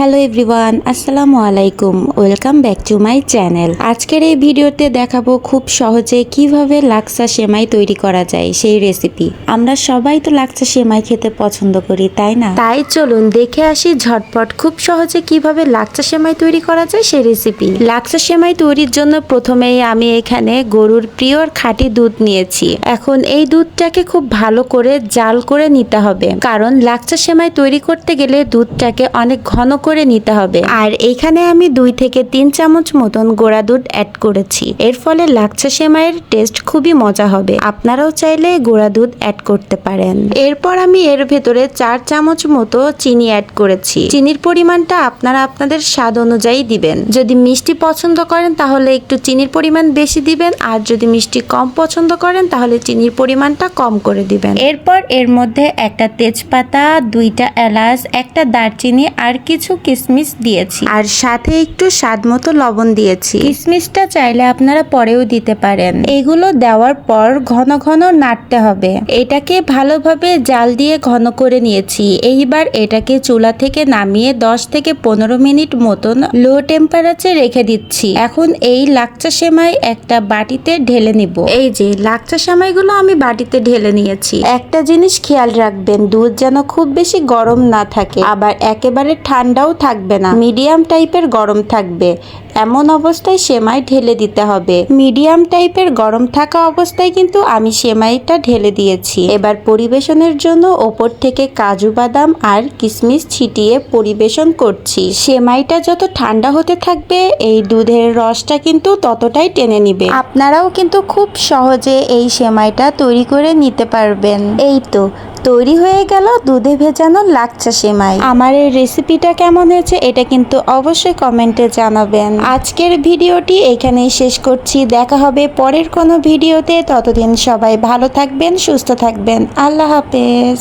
Hello everyone, আসসালামু আলাইকুম। Welcome back to my channel. আজকের এই ভিডিওতে দেখাবো খুব সহজে কিভাবে লাক্সা সেমাই তৈরি করা যায় সেই রেসিপি। আমরা সবাই তো লাক্সা সেমাই খেতে পছন্দ করি, তাই না? তাই চলুন দেখে আসি ঝটপট খুব সহজে কিভাবে লাক্সা সেমাই তৈরি করা যায় সেই রেসিপি। লাক্সা সেমাই তৈরির জন্য প্রথমেই আমি এখানে গরুর পিওর খাঁটি দুধ নিয়েছি। এখন এই দুধটাকে খুব ভালো করে জাল করে নিতে হবে, কারণ লাক্সা সেমাই তৈরি করতে গেলে দুধটাকে অনেক ঘন করে নিতে হবে। আর এইখানে আমি 2 থেকে 3 চামচ মতন গোড়া দুধ অ্যাড করেছি। এর ফলে লাচ্ছা সেমাইয়ের টেস্ট খুবই মজা হবে। আপনারাও চাইলে গোড়া দুধ অ্যাড করতে পারেন। এরপর আমি এর ভেতরে 4 চামচ মতো চিনি অ্যাড করেছি। চিনির পরিমাণটা আপনারা আপনাদের স্বাদ অনুযায়ী দিবেন। যদি মিষ্টি পছন্দ করেন তাহলে একটু চিনির পরিমাণ বেশি দিবেন, আর যদি মিষ্টি কম পছন্দ করেন তাহলে চিনির পরিমাণটা কম করে দিবেন। এরপর এর মধ্যে একটা তেজপাতা, 2টা এলাচ, একটা দারচিনি আর কিছু কিশমিশ দিয়েছি, আর সাথে একটু স্বাদ মতো লবণ দিয়েছি। কিশমিশটা চাইলে আপনারা পরেও দিতে পারেন। এগুলো দেওয়ার পর ঘন ঘন নাড়তে হবে। এটাকে ভালোভাবে জাল দিয়ে ঘন করে নিয়েছি। এইবার এটাকে চুলা থেকে নামিয়ে 10 থেকে 15 মিনিট মতন লো টেম্পারেচারে রেখে দিচ্ছি। এখন এই লাচ্ছা সেমাই একটা বাটিতে ঢেলে নিব। এই যে লাচ্ছা সেমাইগুলো আমি বাটিতে ঢেলে নিয়েছি। একটা জিনিস খেয়াল রাখবেন, দুধ যেন খুব বেশি গরম না থাকে, আবার একেবারে ঠান্ডাও থাকবে না, মিডিয়াম টাইপের গরম থাকবে। এমন অবস্থায় সেমাই ঢেলে দিতে হবে। মিডিয়াম টাইপের গরম থাকা অবস্থায় কিন্তু আমি সেমাইটা ঢেলে দিয়েছি। এবার পরিবেশনের জন্য ওপর থেকে কাজু বাদাম আর কিশমিশ ছিটিয়ে পরিবেশন করছি। সেমাইটা যত ঠান্ডা হতে থাকবে এই দুধের রসটা কিন্তু ততটাই টেনে নিবে। আপনারাও কিন্তু খুব সহজে এই সেমাইটা তৈরি করে নিতে পারবেন। এই তো তৈরি হয়ে গেল দুধে ভেজানো লাচ্ছা সেমাই। আমার এই রেসিপিটা কেমন হয়েছে এটা কিন্তু অবশ্যই কমেন্টে জানাবেন। আজকের ভিডিওটি এখানেই শেষ করছি। দেখা হবে পরের কোনো ভিডিওতে। ততদিন সবাই ভালো থাকবেন, সুস্থ থাকবেন। আল্লাহ হাফেজ।